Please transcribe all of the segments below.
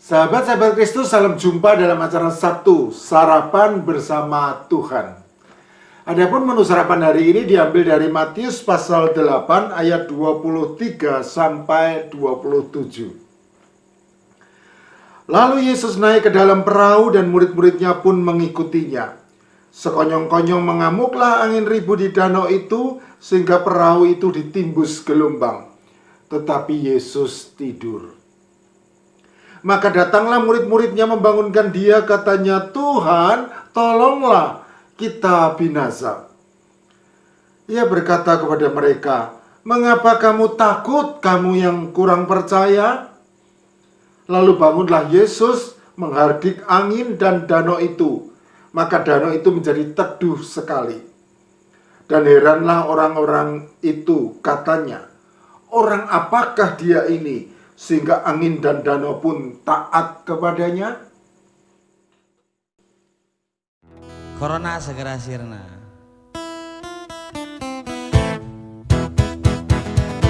Sahabat-sahabat Kristus, salam jumpa dalam acara Sabtu, Sarapan Bersama Tuhan. Adapun menu sarapan hari ini diambil dari Matius pasal 8 ayat 23 sampai 27. Lalu Yesus naik ke dalam perahu dan murid-muridnya pun mengikutinya. Sekonyong-konyong mengamuklah angin ribut di danau itu sehingga perahu itu ditimbus gelombang. Tetapi Yesus tidur. Maka datanglah murid-muridnya membangunkan dia, katanya, "Tuhan, tolonglah, kita binasa." Ia berkata kepada mereka, "Mengapa kamu takut, kamu yang kurang percaya?" Lalu bangunlah Yesus menghardik angin dan danau itu. Maka danau itu menjadi teduh sekali. Dan heranlah orang-orang itu, katanya, "Orang apakah dia ini, sehingga angin dan danau pun taat kepadanya?" Corona segera sirna.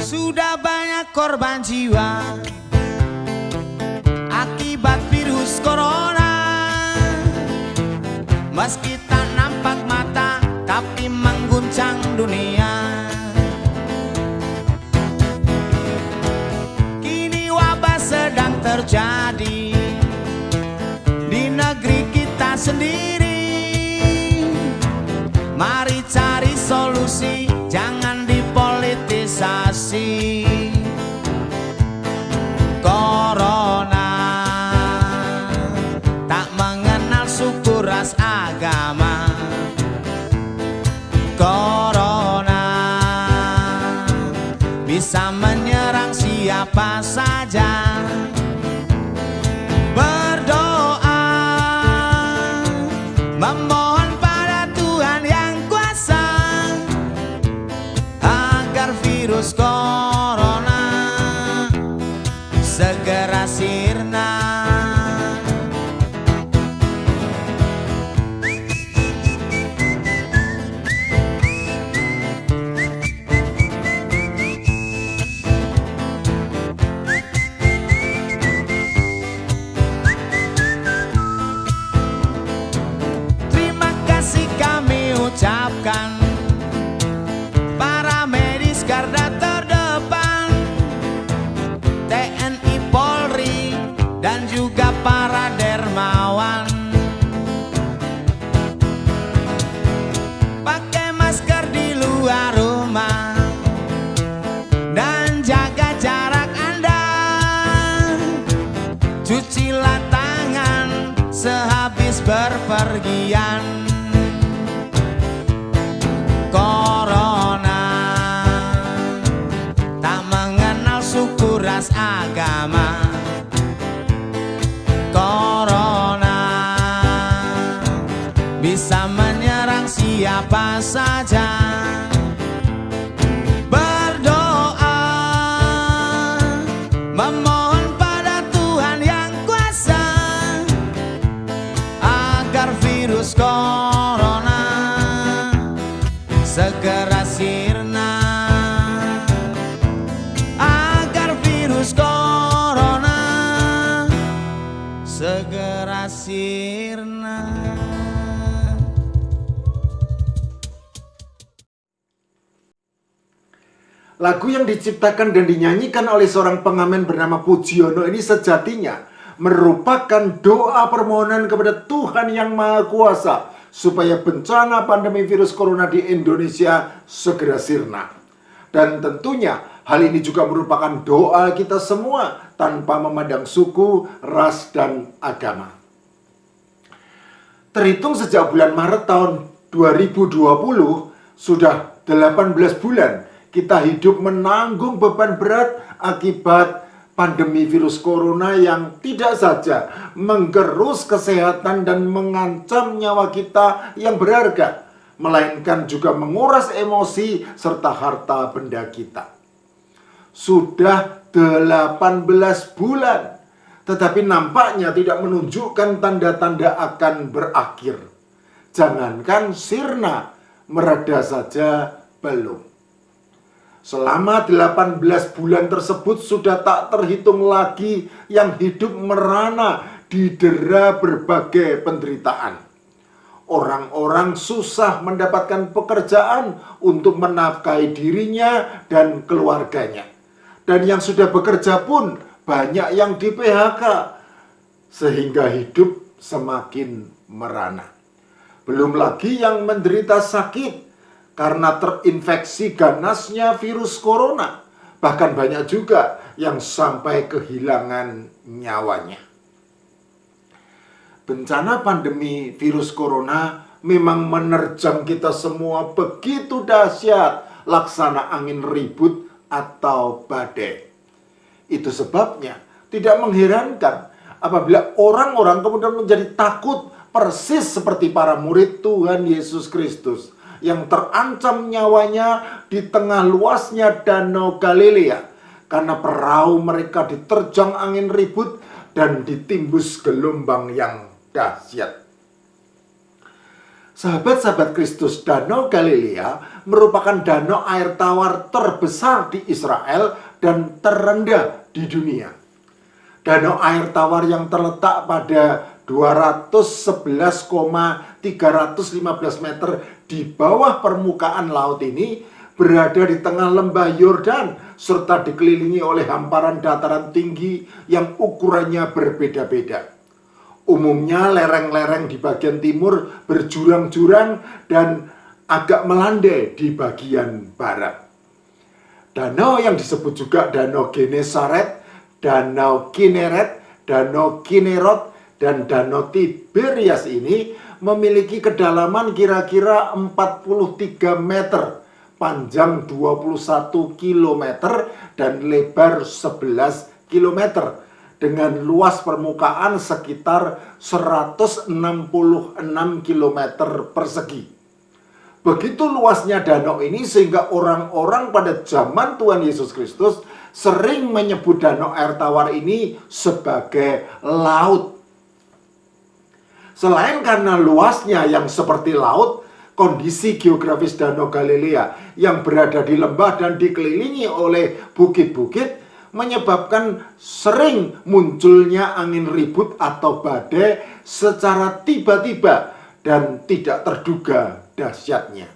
Sudah banyak korban jiwa akibat virus corona. Meski tak nampak mata, tapi mengguncang dunia. Sedang terjadi di negeri kita sendiri. Mari cari solusi, jangan dipolitisasi. Corona tak mengenal suku, ras, agama. Corona bisa menyerang siapa saja. Berdoa, memohon pada Tuhan yang kuasa agar virus corona segera sirna. Ucapkan para medis garda terdepan, TNI, Polri, dan juga para dermawan. Pakai masker di luar rumah dan jaga jarak Anda. Cucilah tangan sehabis berpergian. Corona tak mengenal suku, ras, agama. Corona bisa menyerang siapa saja. Berdoa, memohon pada Tuhan yang kuasa agar virus corona segera sirna, agar virus corona segera sirna. Lagu yang diciptakan dan dinyanyikan oleh seorang pengamen bernama Pujiono ini sejatinya merupakan doa permohonan kepada Tuhan yang Maha Kuasa supaya bencana pandemi virus corona di Indonesia segera sirna. Dan tentunya hal ini juga merupakan doa kita semua tanpa memandang suku, ras, dan agama. Terhitung sejak bulan Maret tahun 2020, sudah 18 bulan kita hidup menanggung beban berat akibat pandemi virus corona yang tidak saja menggerus kesehatan dan mengancam nyawa kita yang berharga, melainkan juga menguras emosi serta harta benda kita. Sudah 18 bulan, tetapi nampaknya tidak menunjukkan tanda-tanda akan berakhir. Jangankan sirna, mereda saja belum. Selama 18 bulan tersebut sudah tak terhitung lagi yang hidup merana didera berbagai penderitaan. Orang-orang susah mendapatkan pekerjaan untuk menafkahi dirinya dan keluarganya. Dan yang sudah bekerja pun banyak yang di PHK, sehingga hidup semakin merana. Belum lagi yang menderita sakit karena terinfeksi ganasnya virus corona. Bahkan banyak juga yang sampai kehilangan nyawanya. Bencana pandemi virus corona memang menerjang kita semua begitu dahsyat, laksana angin ribut atau badai. Itu sebabnya tidak mengherankan apabila orang-orang kemudian menjadi takut, persis seperti para murid Tuhan Yesus Kristus yang terancam nyawanya di tengah luasnya Danau Galilea karena perahu mereka diterjang angin ribut dan ditimbus gelombang yang dahsyat. Sahabat-sahabat Kristus, Danau Galilea merupakan danau air tawar terbesar di Israel dan terendah di dunia. Danau air tawar yang terletak pada 211,315 meter di bawah permukaan laut ini berada di tengah lembah Yordan serta dikelilingi oleh hamparan dataran tinggi yang ukurannya berbeda-beda. Umumnya lereng-lereng di bagian timur berjurang-jurang dan agak melandai di bagian barat. Danau yang disebut juga Danau Genesaret, Danau Kineret, Danau Kinerot, dan Danau Tiberias ini memiliki kedalaman kira-kira 43 meter, panjang 21 km, dan lebar 11 km. Dengan luas permukaan sekitar 166 km persegi. Begitu luasnya danau ini sehingga orang-orang pada zaman Tuhan Yesus Kristus sering menyebut danau air tawar ini sebagai laut. Selain karena luasnya yang seperti laut, kondisi geografis Danau Galilea yang berada di lembah dan dikelilingi oleh bukit-bukit menyebabkan sering munculnya angin ribut atau badai secara tiba-tiba dan tidak terduga dahsyatnya.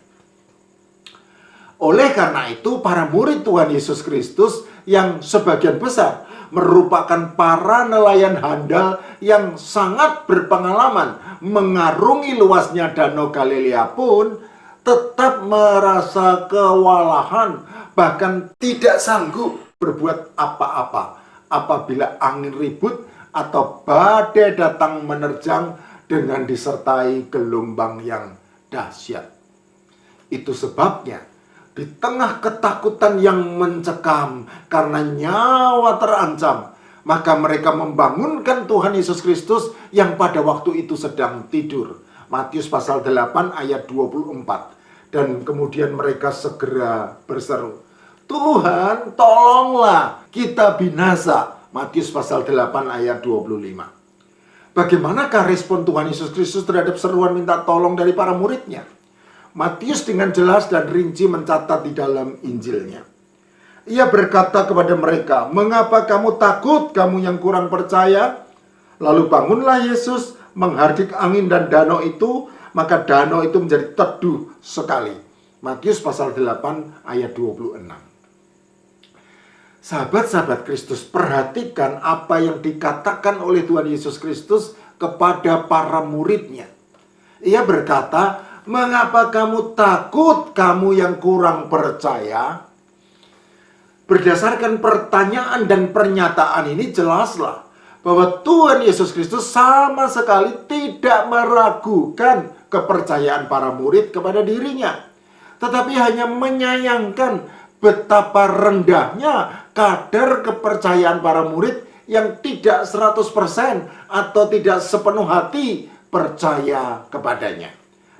Oleh karena itu, para murid Tuhan Yesus Kristus yang sebagian besar merupakan para nelayan handal yang sangat berpengalaman mengarungi luasnya Danau Galilea pun tetap merasa kewalahan, bahkan tidak sanggup berbuat apa-apa apabila angin ribut atau badai datang menerjang dengan disertai gelombang yang dahsyat. Itu sebabnya di tengah ketakutan yang mencekam karena nyawa terancam, maka mereka membangunkan Tuhan Yesus Kristus yang pada waktu itu sedang tidur. Matius pasal 8 ayat 24. Dan kemudian mereka segera berseru, "Tuhan, tolonglah, kita binasa." Matius pasal 8 ayat 25. Bagaimanakah respon Tuhan Yesus Kristus terhadap seruan minta tolong dari para muridnya? Matius dengan jelas dan rinci mencatat di dalam Injilnya. Ia berkata kepada mereka, "Mengapa kamu takut, kamu yang kurang percaya?" Lalu bangunlah Yesus, menghardik angin dan danau itu, maka danau itu menjadi teduh sekali. Matius pasal 8 ayat 26. Sahabat-sahabat Kristus, perhatikan apa yang dikatakan oleh Tuhan Yesus Kristus kepada para muridnya. Ia berkata, "Mengapa kamu takut, kamu yang kurang percaya?" Berdasarkan pertanyaan dan pernyataan ini jelaslah bahwa Tuhan Yesus Kristus sama sekali tidak meragukan kepercayaan para murid kepada dirinya, tetapi hanya menyayangkan betapa rendahnya kadar kepercayaan para murid yang tidak 100% atau tidak sepenuh hati percaya kepadanya.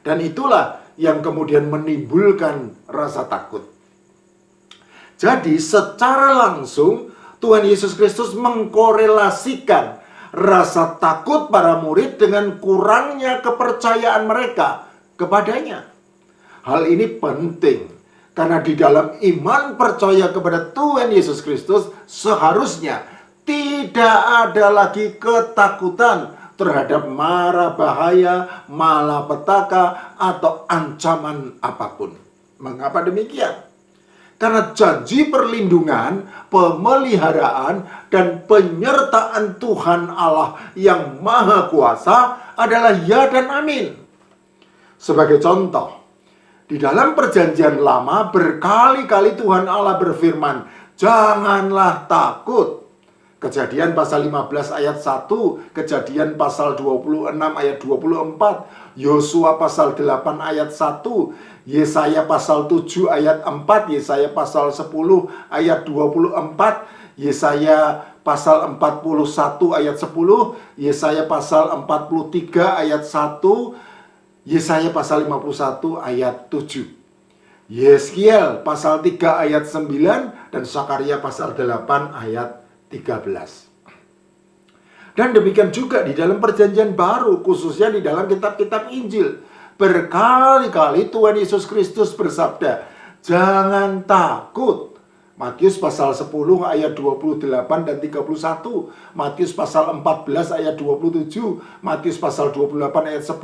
Dan itulah yang kemudian menimbulkan rasa takut. Jadi secara langsung Tuhan Yesus Kristus mengkorelasikan rasa takut para murid dengan kurangnya kepercayaan mereka kepadanya. Hal ini penting Karena di dalam iman percaya kepada Tuhan Yesus Kristus, seharusnya tidak ada lagi ketakutan terhadap mara bahaya, malapetaka, atau ancaman apapun. Mengapa demikian? Karena janji perlindungan, pemeliharaan, dan penyertaan Tuhan Allah yang Maha Kuasa adalah ya dan amin. Sebagai contoh, di dalam perjanjian lama berkali-kali Tuhan Allah berfirman, janganlah takut. Kejadian pasal 15 ayat 1, Kejadian pasal 26 ayat 24, Yosua pasal 8 ayat 1, Yesaya pasal 7 ayat 4, Yesaya pasal 10 ayat 24, Yesaya pasal 41 ayat 10, Yesaya pasal 43 ayat 1, Yesaya pasal 51 ayat 7, Yeskiel pasal 3 ayat 9, dan Sakaria pasal 8 ayat 13. Dan demikian juga di dalam perjanjian baru, khususnya di dalam kitab-kitab Injil. Berkali-kali Tuhan Yesus Kristus bersabda, jangan takut. Matius pasal 10 ayat 28 dan 31, Matius pasal 14 ayat 27, Matius pasal 28 ayat 10,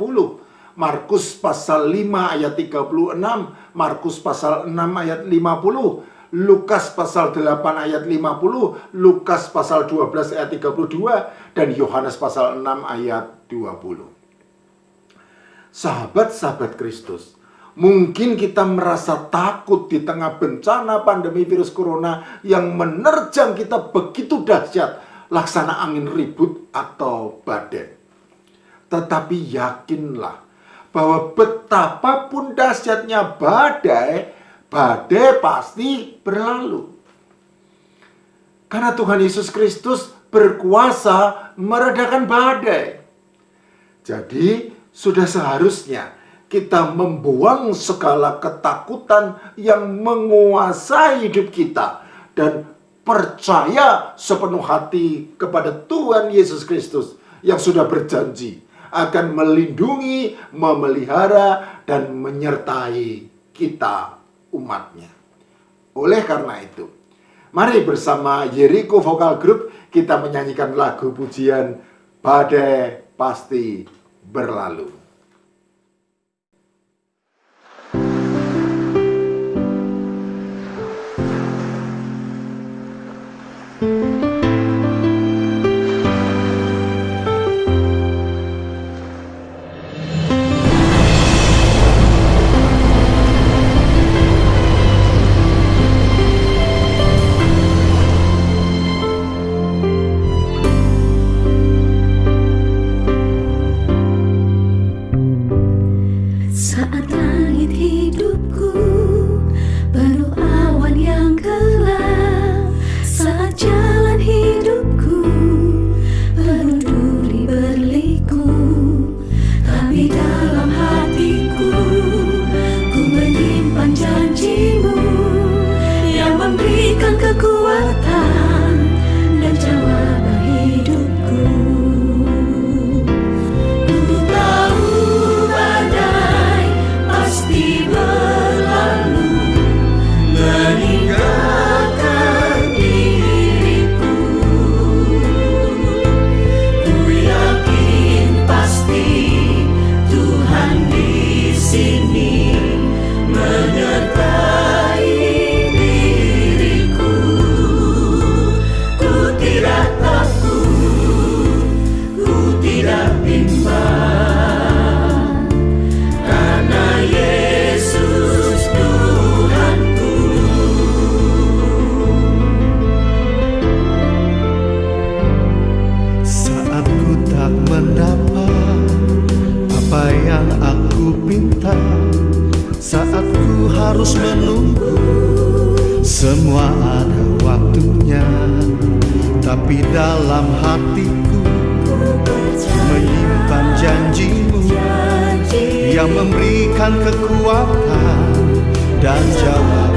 Markus pasal 5 ayat 36, Markus pasal 6 ayat 50, Lukas pasal 8 ayat 50, Lukas pasal 12 ayat 32, dan Yohanes pasal 6 ayat 20. Sahabat-sahabat Kristus, mungkin kita merasa takut di tengah bencana pandemi virus corona yang menerjang kita begitu dahsyat, laksana angin ribut atau badai. Tetapi yakinlah bahwa betapapun dahsyatnya badai, badai pasti berlalu. Karena Tuhan Yesus Kristus berkuasa meredakan badai. Jadi, sudah seharusnya kita membuang segala ketakutan yang menguasai hidup kita dan percaya sepenuh hati kepada Tuhan Yesus Kristus yang sudah berjanji akan melindungi, memelihara, dan menyertai kita umatnya. Oleh karena itu, mari bersama Jericho Vocal Group kita menyanyikan lagu pujian Badai Pasti Berlalu. Saat langit hidupku penuh awan yang gelap, saat jalan hidupku penuh duri berliku, tapi dalam hatiku ku menyimpan janjimu yang memberikan kekuatan dan jawaban hidupku. Ku tahu badai pasti berlalu meninggalkan diriku. Ku yakin pasti Tuhan di sini menyertai diriku. Ku tidak takut, ku tidak bimbang, karena Yesus Tuhanku. Saat ku tak mendapat apa yang aku pinta, saat ku harus menunggu, semua ada waktunya. Tapi dalam hatiku menyimpan janjimu yang memberikan kekuatan dan jawaban